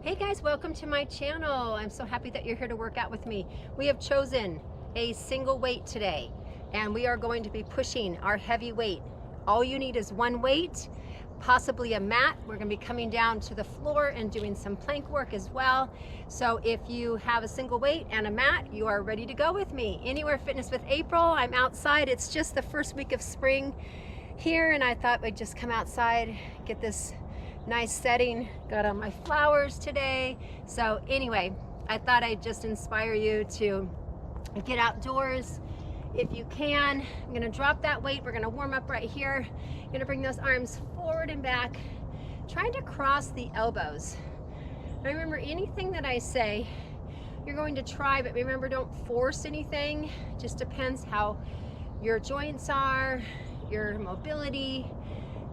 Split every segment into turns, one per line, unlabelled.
Hey guys, welcome to my channel. I'm so happy that you're here to work out with me. We have chosen a single weight today, and we are going to be pushing our heavy weight. All you need is one weight, possibly a mat. We're going to be coming down to the floor and doing some plank work as well. So if you have a single weight and a mat, you are ready to go with me. Anywhere Fitness with April. I'm outside. It's just the first week of spring here, and I thought I'd just come outside, get this nice setting. Got on my flowers today. So anyway, I thought I'd just inspire you to get outdoors if you can. I'm gonna drop that weight. We're gonna warm up right here. You're gonna bring those arms forward and back, trying to cross the elbows. Remember, anything that I say, you're going to try, but remember, don't force anything. It just depends how your joints are, your mobility.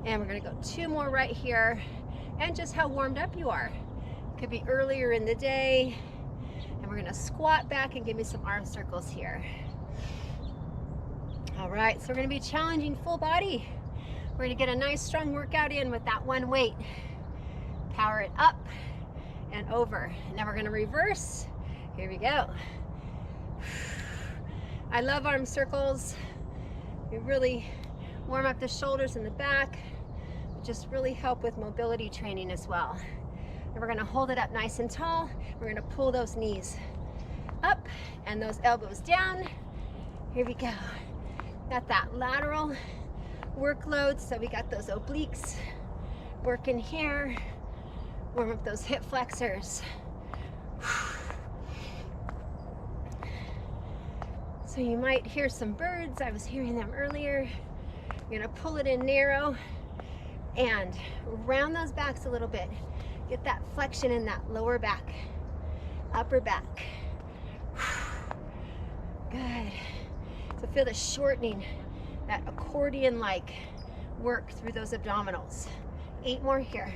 And we're gonna go two more right here, and just how warmed up you are. Could be earlier in the day. And we're gonna squat back and give me some arm circles here. All right, so we're gonna be challenging full body. We're gonna get a nice strong workout in with that one weight. Power it up and over. And now we're gonna reverse. Here we go. I love arm circles. We really warm up the shoulders and the back. Just really help with mobility training as well. And we're gonna hold it up nice and tall. We're gonna pull those knees up and those elbows down. Here we go. Got that lateral workload, so we got those obliques working here. Warm up those hip flexors. So you might hear some birds. I was hearing them earlier. You're gonna pull it in narrow and round those backs a little bit. Get that flexion in that lower back, upper back. Good. So feel the shortening, that accordion-like work through those abdominals. 8 more here.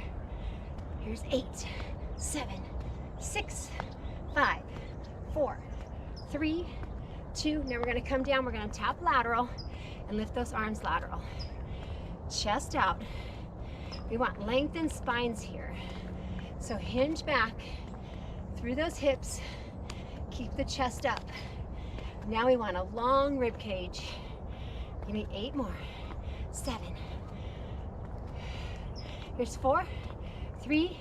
Here's 8, 7, 6, 5, 4, 3, 2. Now we're gonna come down, we're gonna tap lateral and lift those arms lateral. Chest out. We want lengthened spines here. So hinge back through those hips, keep the chest up. Now we want a long rib cage. Give me 8 more, 7. Here's 4, 3.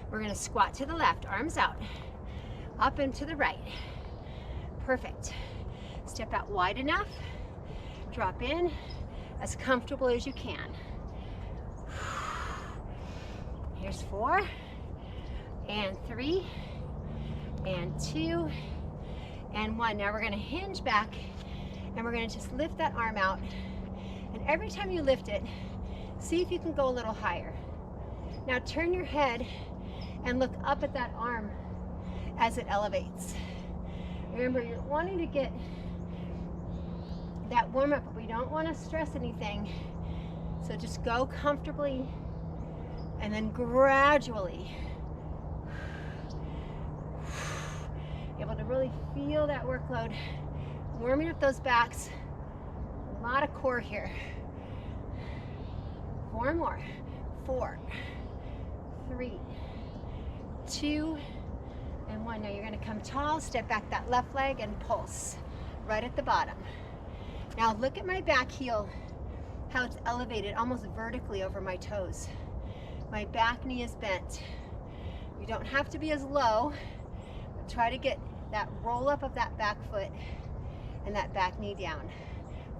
We're gonna squat to the left, arms out, up and to the right. Perfect. Step out wide enough, drop in as comfortable as you can. Here's 4, and 3, and 2, and 1. Now we're gonna hinge back, and we're gonna just lift that arm out. And every time you lift it, see if you can go a little higher. Now turn your head and look up at that arm as it elevates. Remember, you're wanting to get that warm up, but we don't want to stress anything. So just go comfortably and then gradually able to really feel that workload, warming up those backs. A lot of core here. 4 more. 4, 3, 2, and 1. Now you're going to come tall, step back that left leg and pulse right at the bottom. Now look at my back heel, how it's elevated almost vertically over my toes. My back knee is bent. You don't have to be as low, but try to get that roll up of that back foot and that back knee down.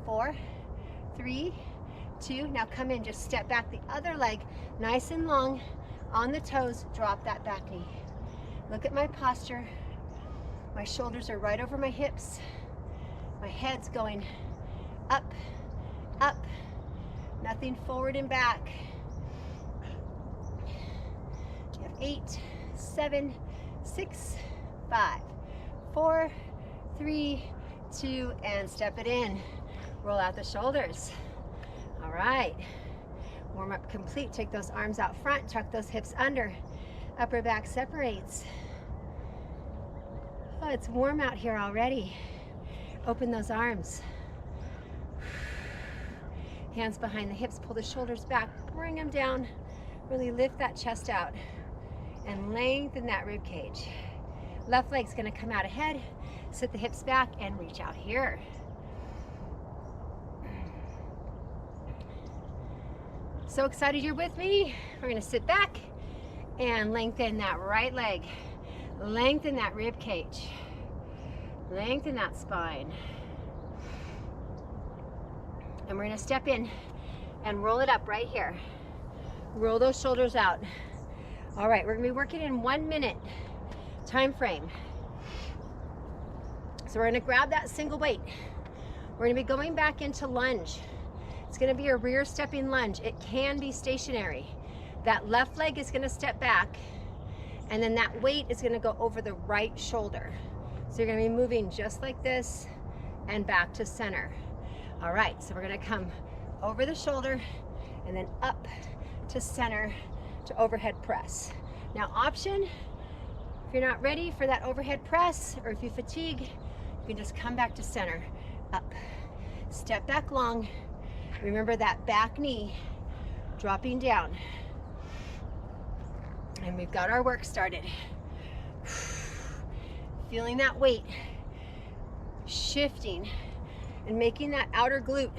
4, 3, 2. Now come in, just step back the other leg, nice and long on the toes, drop that back knee. Look at my posture. My shoulders are right over my hips. My head's going up, up, nothing forward and back. You have 8, 7, 6, 5, 4, 3, 2, and step it in. Roll out the shoulders. All right, warm up complete. Take those arms out front, tuck those hips under. Upper back separates. Oh, it's warm out here already. Open those arms. Hands behind the hips, pull the shoulders back, bring them down. Really lift that chest out. and lengthen that rib cage. Left leg's gonna come out ahead, sit the hips back and reach out here. So excited you're with me. We're gonna sit back and lengthen that right leg. Lengthen that rib cage. Lengthen that spine. And we're gonna step in and roll it up right here. Roll those shoulders out. All right, we're gonna be working in 1 minute time frame. So we're gonna grab that single weight. We're gonna be going back into lunge. It's gonna be a rear stepping lunge. It can be stationary. That left leg is gonna step back, and then that weight is gonna go over the right shoulder. So you're gonna be moving just like this and back to center. All right, so we're gonna come over the shoulder and then up to center to overhead press. Now option, if you're not ready for that overhead press or if you fatigue, you can just come back to center, up. Step back long. Remember that back knee dropping down. And we've got our work started. Feeling that weight shifting and making that outer glute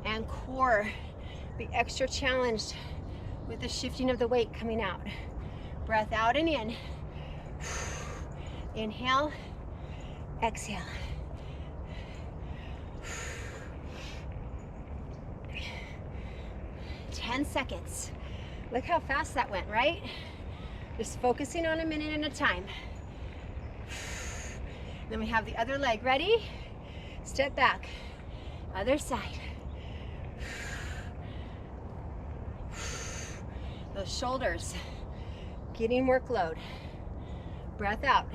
and core be extra challenged with the shifting of the weight coming out. Breath out and in. Inhale, exhale. 10 seconds. Look how fast that went, right? Just focusing on a minute at a time. Then we have the other leg. Ready? Step back. Other side. Those shoulders getting workload. Breath out.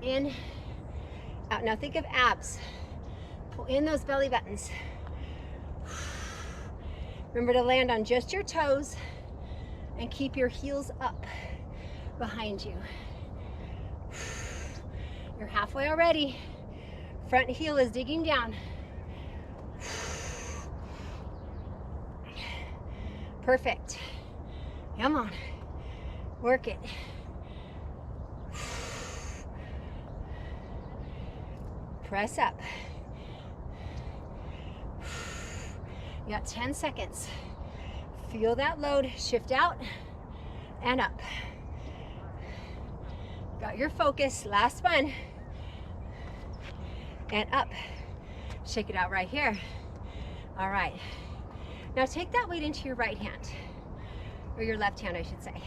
In, out. Now think of abs. Pull in those belly buttons. Remember to land on just your toes and keep your heels up behind you. You're halfway already. Front heel is digging down. Perfect. Come on. Work it. Press up. You got 10 seconds. Feel that load, shift out and up. Got your focus, last one. And up. Shake it out right here. All right. Now take that weight into your right hand, or your left hand, I should say.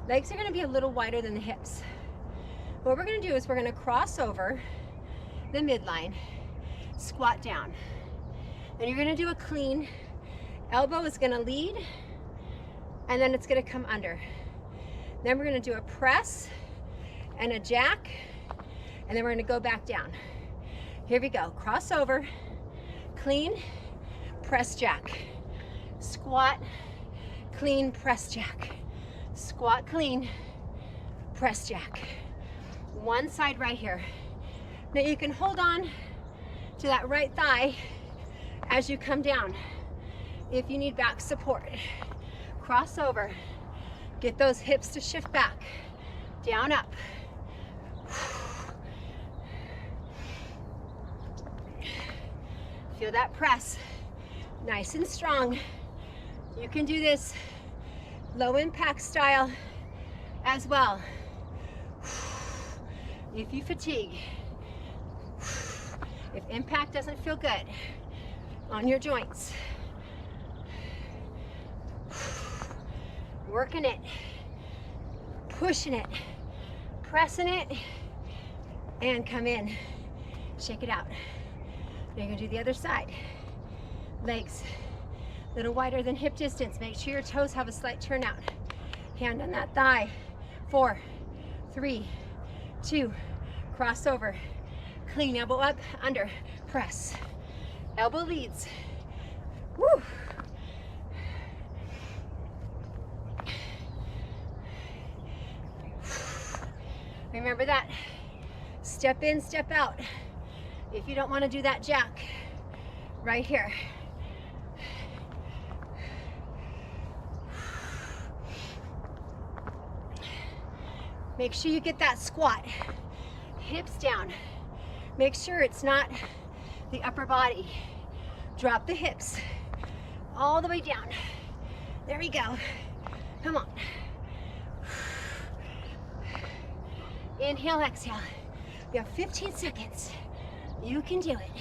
Legs are gonna be a little wider than the hips. What we're gonna do is we're gonna cross over the midline, squat down. Then you're gonna do a clean. Elbow is gonna lead, and then it's gonna come under. Then we're gonna do a press and a jack, and then we're gonna go back down. Here we go, cross over, clean, press jack, squat, clean, press jack, squat, clean, press jack. One side right here. Now you can hold on to that right thigh as you come down if you need back support. Cross over, get those hips to shift back, down, up. Feel that press, nice and strong. You can do this low impact style as well. If you fatigue, if impact doesn't feel good on your joints, working it, pushing it, pressing it, and come in, shake it out. Now you're gonna do the other side. Legs a little wider than hip distance. Make sure your toes have a slight turn out. Hand on that thigh. 4, 3, 2, cross over. Clean, elbow up, under, press. Elbow leads. Woo! Remember that. Step in, step out. If you don't want to do that jack, right here. Make sure you get that squat. Hips down. Make sure it's not the upper body. Drop the hips all the way down. There we go. Come on. Inhale, exhale. You have 15 seconds. You can do it.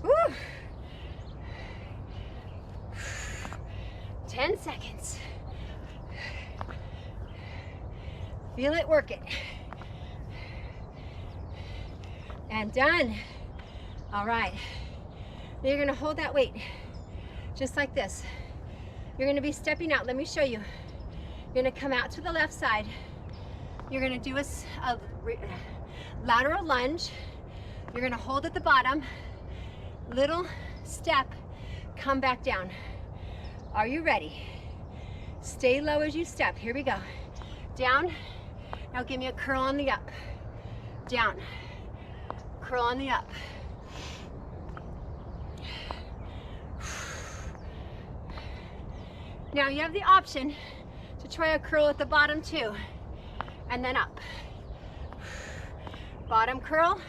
Woo. 10 seconds. Feel it, work it. And done. All right. Now you're gonna hold that weight just like this. You're gonna be stepping out. Let me show you. You're gonna come out to the left side. You're gonna do a lateral lunge. You're gonna hold at the bottom. Little step, come back down. Are you ready? Stay low as you step. Here we go. Down. Now give me a curl on the up. Down. Curl on the up. Now you have the option to try a curl at the bottom too, and then up. Bottom curl,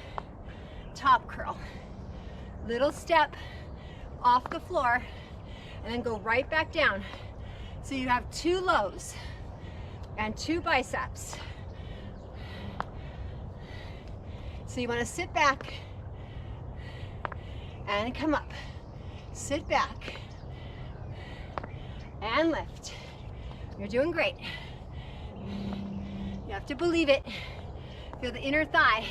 top curl. Little step off the floor, and then go right back down. So you have 2 lows and 2 biceps. So you want to sit back and come up. Sit back and lift. You're doing great. You have to believe it. Feel the inner thigh.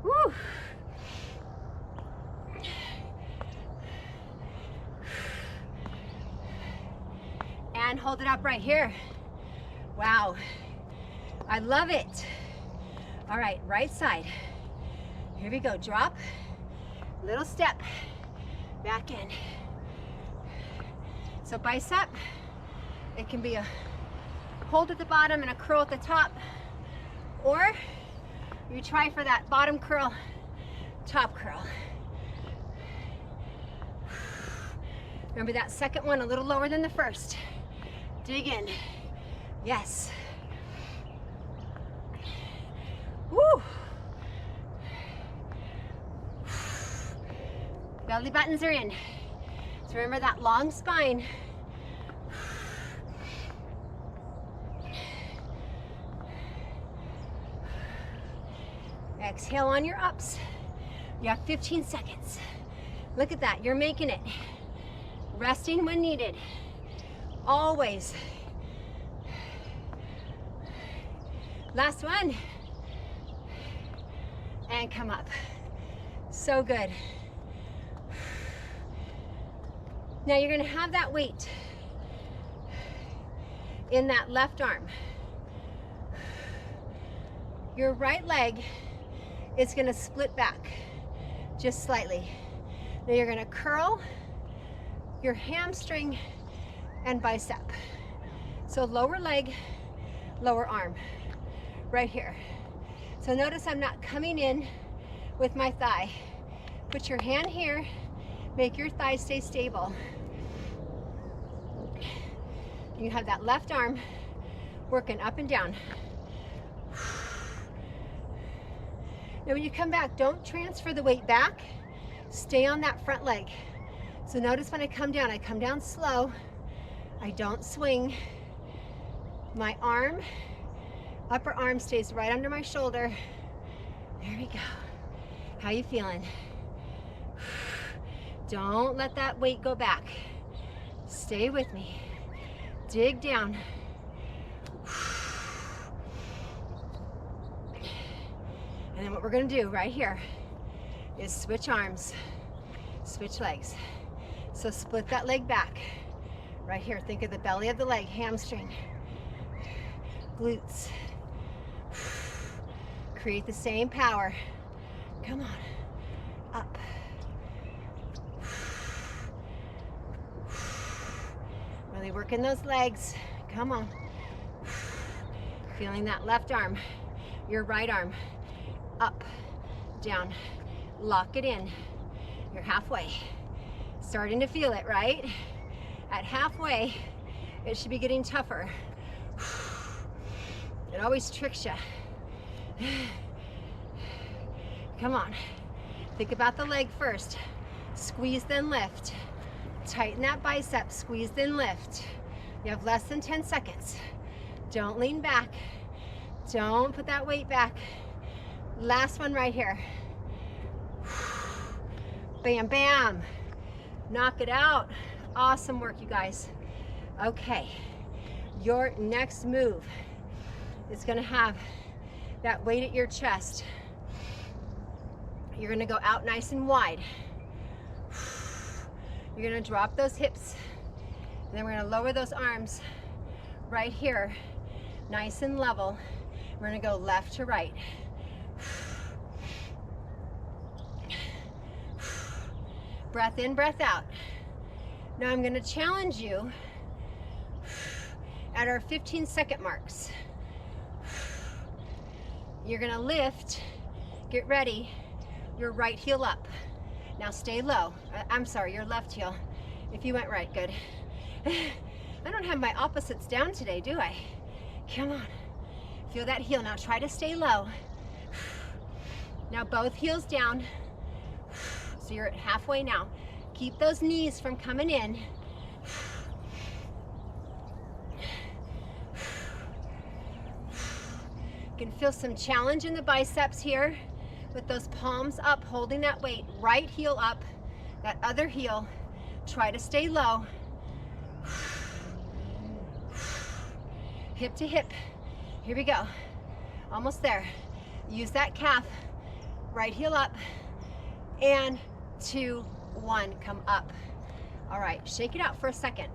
Woo! And hold it up right here. Wow. I love it. All right, right side. Here we go. Drop. Little step. Back in. So bicep, it can be a hold at the bottom and a curl at the top, or you try for that bottom curl, top curl. Remember that second one a little lower than the first. Dig in. Yes. Woo. Belly buttons are in. So remember that long spine. Exhale on your ups. You have 15 seconds. Look at that, you're making it. Resting when needed. Always. Last one. And come up. So good. Now you're gonna have that weight in that left arm. Your right leg is gonna split back just slightly. Now you're gonna curl your hamstring and bicep. So lower leg, lower arm, right here. So notice I'm not coming in with my thigh. Put your hand here, make your thigh stay stable. You have that left arm working up and down. Now when you come back, don't transfer the weight back. Stay on that front leg. So notice when I come down slow. I don't swing. My arm, upper arm stays right under my shoulder. There we go. How you feeling? Don't let that weight go back. Stay with me. Dig down. And then what we're gonna do right here is switch arms, switch legs. So split that leg back. Right here, think of the belly of the leg, hamstring, glutes. Create the same power. Come on, up. Really working those legs. Come on. Feeling that left arm, your right arm, up, down. Lock it in. You're halfway. Starting to feel it, right? At halfway, it should be getting tougher. It always tricks you. Come on. Think about the leg first. Squeeze, then lift. Tighten that bicep, squeeze, then lift. You have less than 10 seconds. Don't lean back. Don't put that weight back. Last one right here. Bam, bam. Knock it out. Awesome work, you guys. Okay, your next move is gonna have that weight at your chest. You're gonna go out nice and wide. You're gonna drop those hips, and then we're gonna lower those arms right here, nice and level. We're gonna go left to right. Breath in, breath out. Now I'm gonna challenge you at our 15-second marks. You're gonna lift, get ready, your right heel up. Now stay low. I'm sorry, your left heel. If you went right, good. I don't have my opposites down today, do I? Come on. Feel that heel. Now try to stay low. Now both heels down. So you're at halfway now. Keep those knees from coming in. You can feel some challenge in the biceps here with those palms up, holding that weight. Right heel up, that other heel. Try to stay low. Hip to hip. Here we go. Almost there. Use that calf. Right heel up. And 2, 1, come up. All right, shake it out for a second.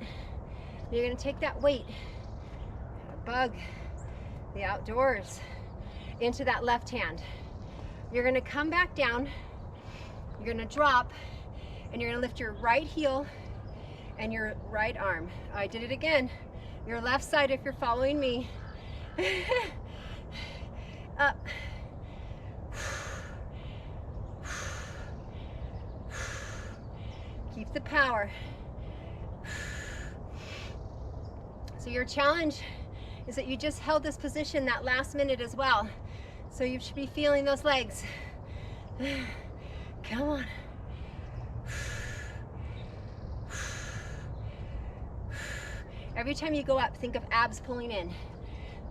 You're gonna take that weight, bug the outdoors, into that left hand. You're gonna come back down, you're gonna drop, and you're gonna lift your right heel and your right arm. I did it again. Your left side if you're following me. Up. Keep the power. So your challenge is that you just held this position that last minute as well. So you should be feeling those legs. Come on. Every time you go up, think of abs pulling in.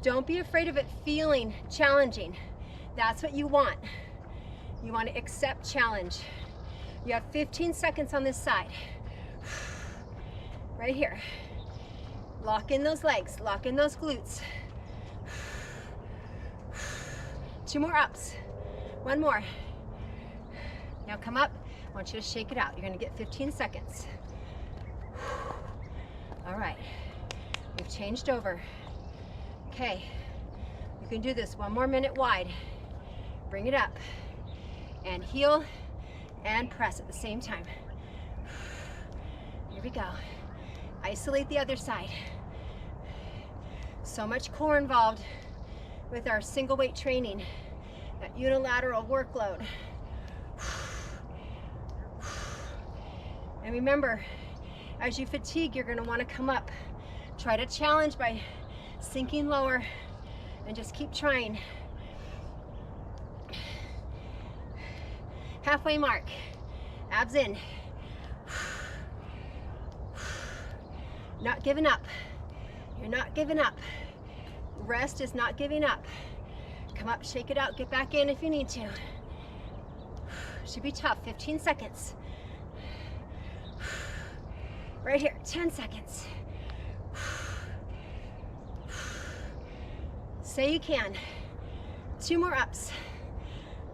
Don't be afraid of it feeling challenging. That's what you want. You want to accept challenge. You have 15 seconds on this side. Right here. Lock in those legs, lock in those glutes. 2 more ups. 1 more. Now come up. I want you to shake it out. You're gonna get 15 seconds. All right. We've changed over. Okay. You can do this 1 more minute wide. Bring it up. And heel and press at the same time. Here we go. Isolate the other side. So much core involved with our single weight training, that unilateral workload. And remember, as you fatigue, you're gonna wanna come up. Try to challenge by sinking lower and just keep trying. Halfway mark, abs in. Not giving up. You're not giving up. Rest is not giving up. Come up, shake it out, get back in if you need to. Should be tough, 15 seconds. Right here, 10 seconds. Say you can. 2 more ups.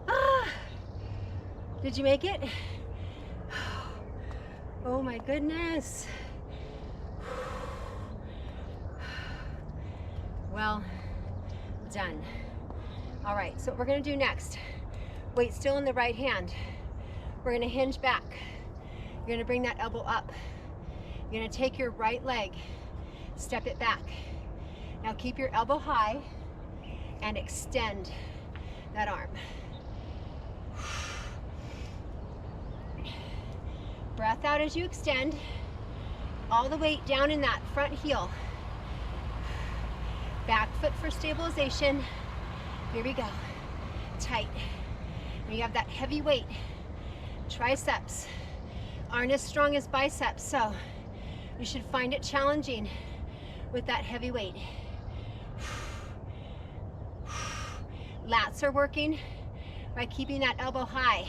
Ah. Did you make it? Oh my goodness. Well done. All right, so what we're gonna do next, weight still in the right hand. We're gonna hinge back. You're gonna bring that elbow up. You're gonna take your right leg, step it back. Now keep your elbow high and extend that arm. Breath out as you extend. All the weight down in that front heel. Back foot for stabilization. Here we go. Tight. And you have that heavy weight. Triceps aren't as strong as biceps, so you should find it challenging with that heavy weight. Lats are working by keeping that elbow high.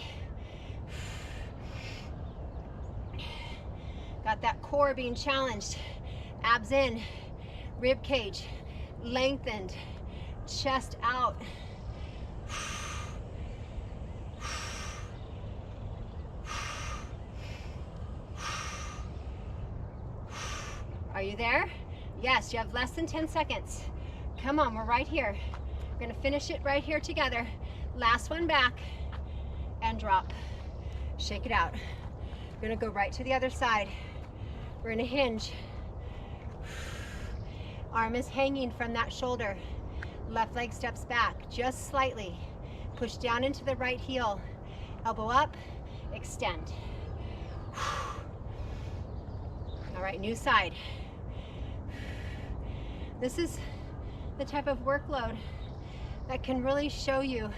Got that core being challenged. Abs in, rib cage lengthened, chest out. Are you there? Yes, you have less than 10 seconds. Come on, we're right here. We're gonna finish it right here together. Last one back and drop. Shake it out. We're gonna go right to the other side. We're gonna hinge. Arm is hanging from that shoulder. Left leg steps back just slightly. Push down into the right heel. Elbow up, extend. All right, new side. This is the type of workload that can really show you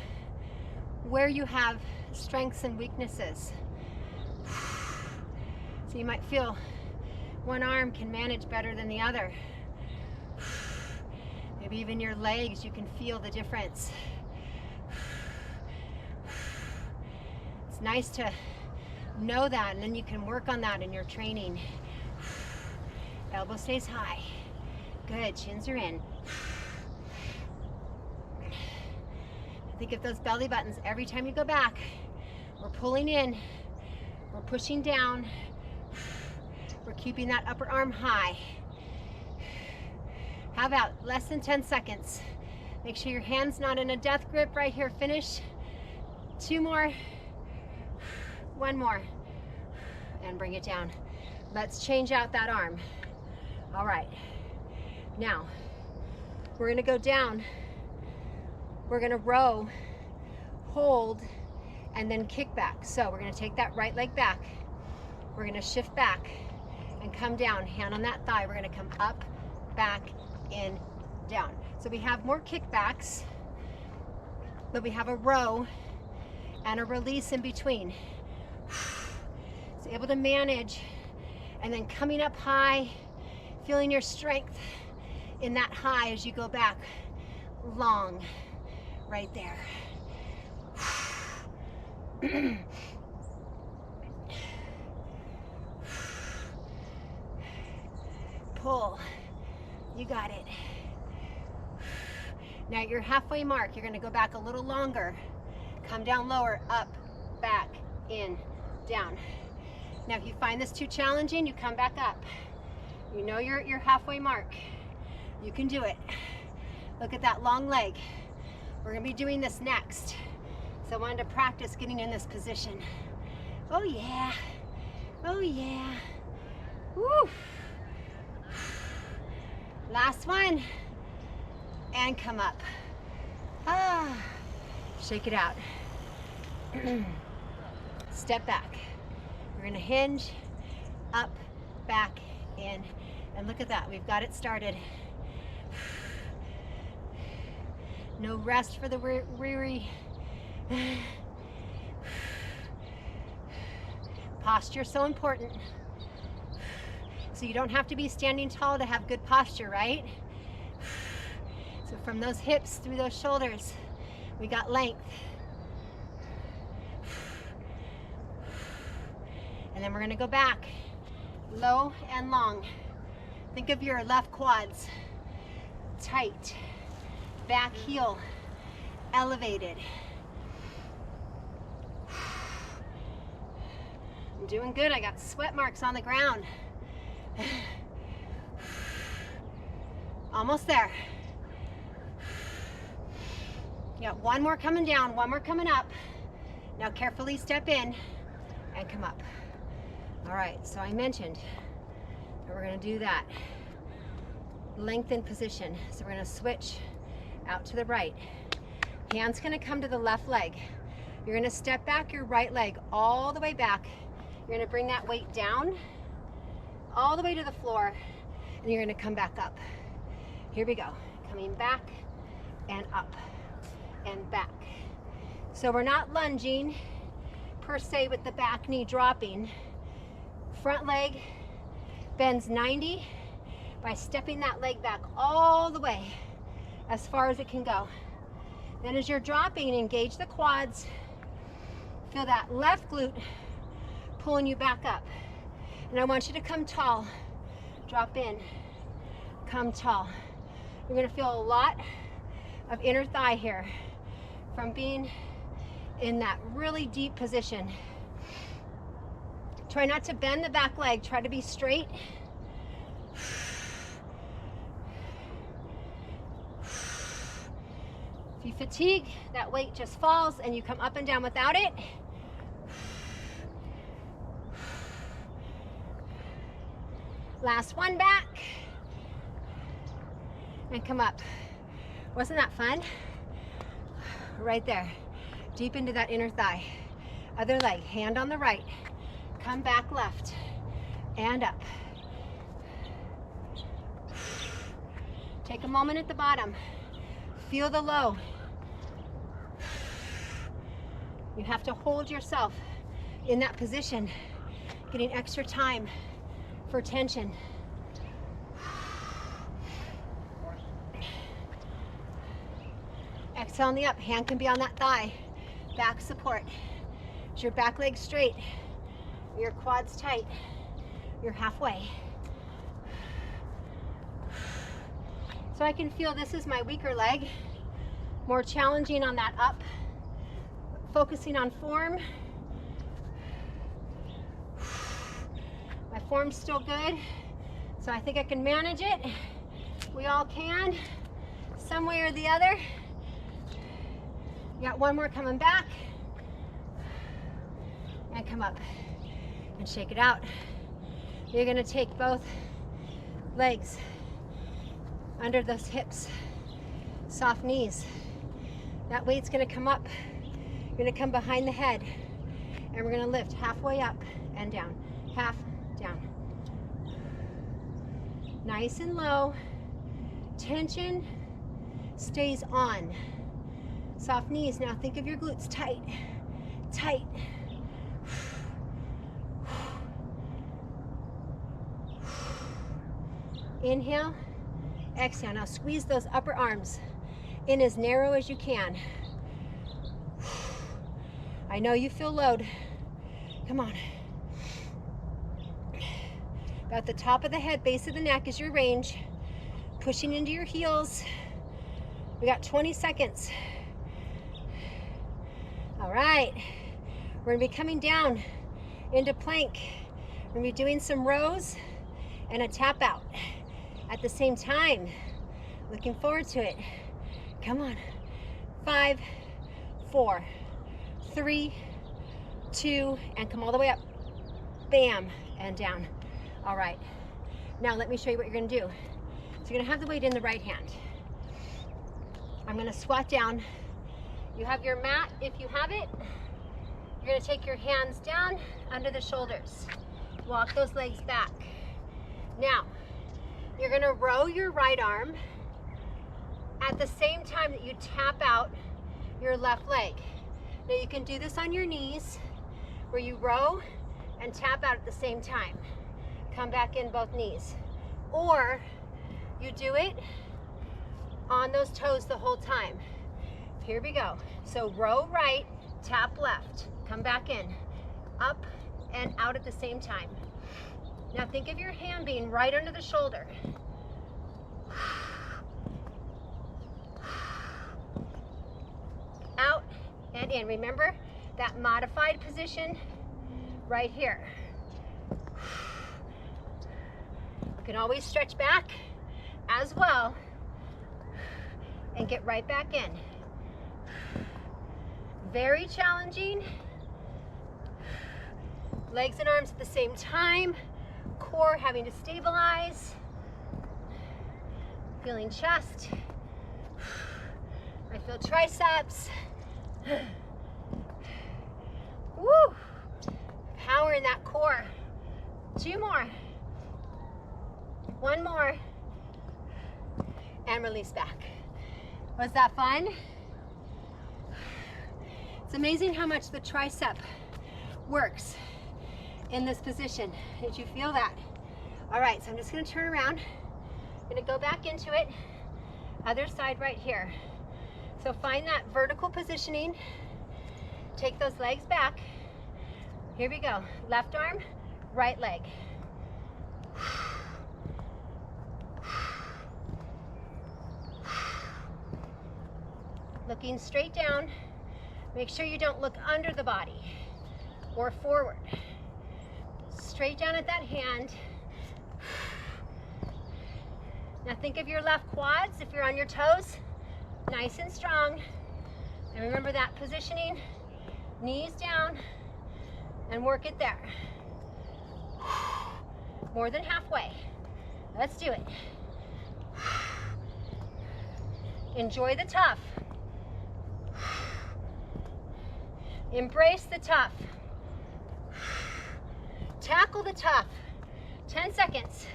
where you have strengths and weaknesses. So you might feel one arm can manage better than the other. Maybe even your legs, you can feel the difference. It's nice to know that, and then you can work on that in your training. Elbow stays high. Good, chins are in. Think of those belly buttons every time you go back. We're pulling in, we're pushing down, we're keeping that upper arm high. How about less than 10 seconds? Make sure your hand's not in a death grip right here. Finish. 2 more. 1 more. And bring it down. Let's change out that arm. All right. Now, we're gonna go down. We're gonna row, hold, and then kick back. So we're gonna take that right leg back. We're gonna shift back and come down. Hand on that thigh. We're gonna come up, back, in, down. So we have more kickbacks, but we have a row and a release in between. So able to manage, and then coming up high, feeling your strength in that high as you go back long, right there. Pull. You got it. Now at your halfway mark, you're gonna go back a little longer. Come down lower, up, back, in, down. Now if you find this too challenging, you come back up. You know you're at your halfway mark. You can do it. Look at that long leg. We're gonna be doing this next. So I wanted to practice getting in this position. Oh yeah, oh yeah. Woo. Last one, and come up. Ah, shake it out. Step back. We're gonna hinge, up, back, in, and look at that, we've got it started. No rest for the weary. Posture so important. So you don't have to be standing tall to have good posture, right? So from those hips through those shoulders, we got length. And then we're gonna go back, low and long. Think of your left quads, tight, back heel, elevated. I'm doing good, I got sweat marks on the ground. Almost there. You got 1 more coming down, 1 more coming up. Now carefully step in and come up. All right, so I mentioned that we're gonna do that. Lengthen position. So we're gonna switch out to the right. Hand's gonna come to the left leg. You're gonna step back your right leg all the way back. You're gonna bring that weight down all the way to the floor, and you're gonna come back up. Here we go. coming back and up and back. So we're not lunging per se with the back knee dropping. Front leg bends 90 by stepping that leg back all the way as far as it can go. Then as you're dropping, engage the quads. Feel that left glute pulling you back up. And I want you to come tall. Drop in, come tall. You're gonna feel a lot of inner thigh here from being in that really deep position. Try not to bend the back leg, try to be straight. If you fatigue, that weight just falls and you come up and down without it. Last one back. And come up. Wasn't that fun? Right there. Deep into that inner thigh. Other leg, hand on the right. Come back left. And up. Take a moment at the bottom. Feel the low. You have to hold yourself in that position, getting extra time for tension. Exhale on the up, hand can be on that thigh. Back support. Is your back leg straight? Your quads tight? You're halfway. So I can feel this is my weaker leg. More challenging on that up. Focusing on form. My form's still good, so I think I can manage it. We all can, some way or the other. Got one more coming back. And come up and shake it out. You're gonna take both legs under those hips, soft knees. That weight's gonna come up. You're gonna come behind the head, and we're gonna lift halfway up and down, half down. Nice and low. Tension stays on. Soft knees. Now think of your glutes tight, tight. Inhale, exhale. Now squeeze those upper arms in as narrow as you can. I know you feel load. Come on. About the top of the head, base of the neck is your range. Pushing into your heels. We got 20 seconds. All right. We're gonna be coming down into plank. We're gonna be doing some rows and a tap out at the same time. Looking forward to it. Come on. 5, 4, 3, 2, and come all the way up. Bam, and down. All right. Now let me show you what you're gonna do. So you're gonna have the weight in the right hand. I'm gonna squat down. You have your mat if you have it. You're gonna take your hands down under the shoulders. Walk those legs back. Now, you're gonna row your right arm at the same time that you tap out your left leg. Now you can do this on your knees, where you row and tap out at the same time. Come back in both knees. Or you do it on those toes the whole time. Here we go. So row right, tap left, come back in, up and out at the same time. Now think of your hand being right under the shoulder. Out and in. Remember that modified position right here. You can always stretch back as well and get right back in. Very challenging. Legs and arms at the same time. Core having to stabilize. Feeling chest. I feel triceps. Woo! Power in that core. 2 more. 1 more. and release back. Was that fun? It's amazing how much the tricep works in this position. Did you feel that? All right, so I'm just gonna turn around. I'm gonna go back into it. Other side right here. So find that vertical positioning. Take those legs back. Here we go. Left arm, right leg. Looking straight down. Make sure you don't look under the body or forward. Straight down at that hand. Now think of your left quads if you're on your toes. Nice and strong. And remember that positioning. Knees down and work it there. More than halfway. Let's do it. Enjoy the tough. Embrace the tough. Tackle the tough. 10 seconds.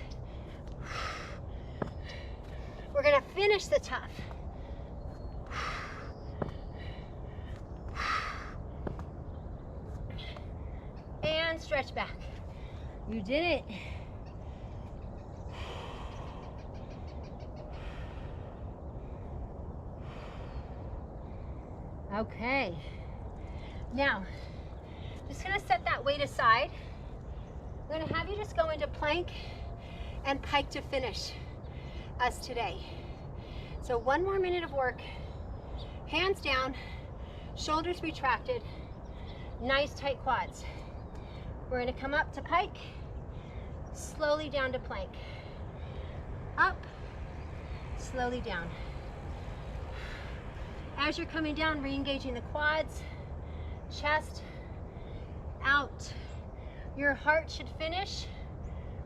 We're gonna finish the tough. And stretch back. You did it. Okay. Now, just gonna set that weight aside. I'm gonna have you just go into plank and pike to finish us today. So 1 more minute of work. Hands down, shoulders retracted, nice tight quads. We're gonna come up to pike, slowly down to plank. Up, slowly down. As you're coming down, re-engaging the quads, chest, out. Your heart should finish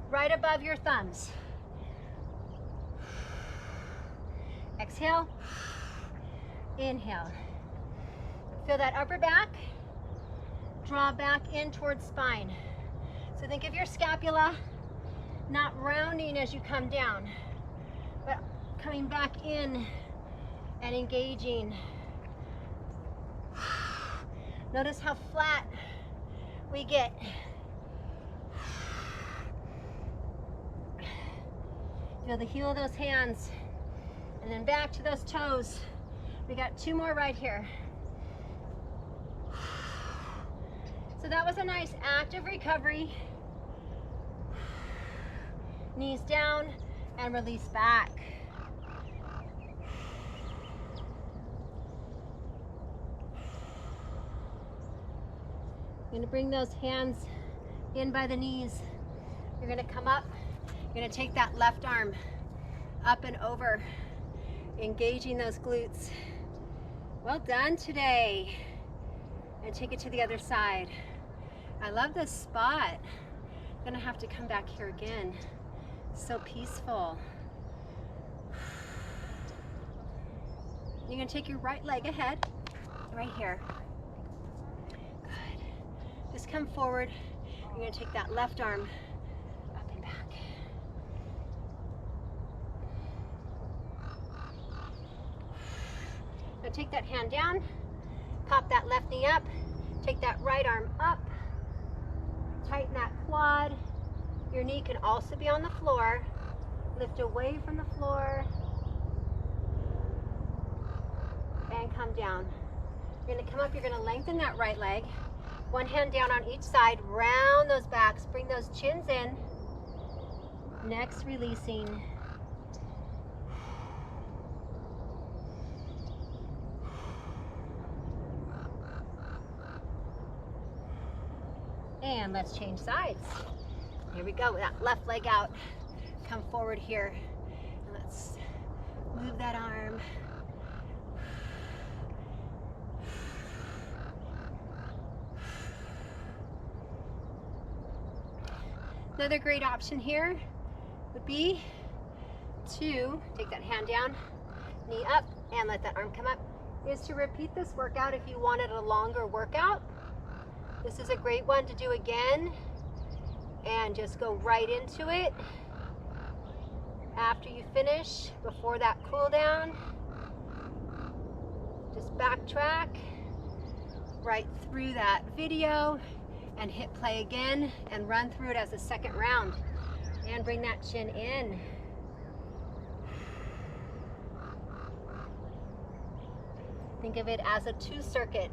right above your thumbs. Exhale, inhale. Feel that upper back, draw back in towards spine. So think of your scapula not rounding as you come down, but coming back in and engaging. Notice how flat we get. Feel the heel of those hands. And then back to those toes. We got 2 more right here. So that was a nice active recovery. Knees down and release back. You're gonna bring those hands in by the knees. You're gonna come up. You're gonna take that left arm up and over, engaging those glutes. Well done today. And take it to the other side. I love this spot. I'm gonna have to come back here again. So peaceful. You're gonna take your right leg ahead, right here. Good. Just come forward. You're gonna take that left arm up and back. Now take that hand down, pop that left knee up, take that right arm up, tighten that quad. Your knee can also be on the floor. Lift away from the floor and come down. You're gonna come up, you're gonna lengthen that right leg. One hand down on each side, round those backs, bring those chins in. Next, releasing. And let's change sides. Here we go, with that left leg out. Come forward here. And let's move that arm. Another great option here would be to take that hand down, knee up, and let that arm come up, is to repeat this workout if you wanted a longer workout. This is a great one to do again and just go right into it. After you finish, before that cool down, just backtrack right through that video and hit play again and run through it as a second round. And bring that chin in. Think of it as a 2-circuit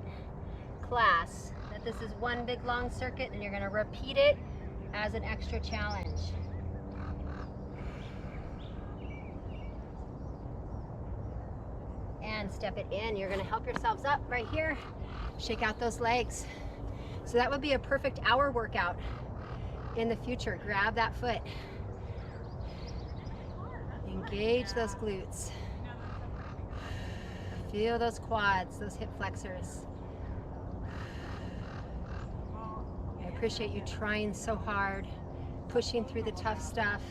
class, that this is one big long circuit and you're going to repeat it as an extra challenge. And step it in. You're going to help yourselves up right here. Shake out those legs. So that would be a perfect hour workout in the future. Grab that foot. Engage those glutes. Feel those quads, those hip flexors. I appreciate you trying so hard, pushing through the tough stuff.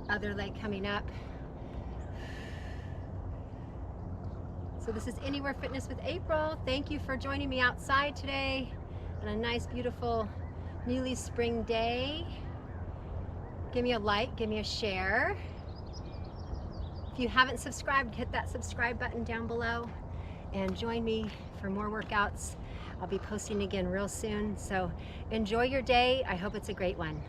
Other leg coming up. So this is Anywhere Fitness with April. Thank you for joining me outside today on a nice, beautiful, newly spring day. Give me a like, give me a share. If you haven't subscribed, hit that subscribe button down below and join me for more workouts. I'll be posting again real soon. So enjoy your day. I hope it's a great one.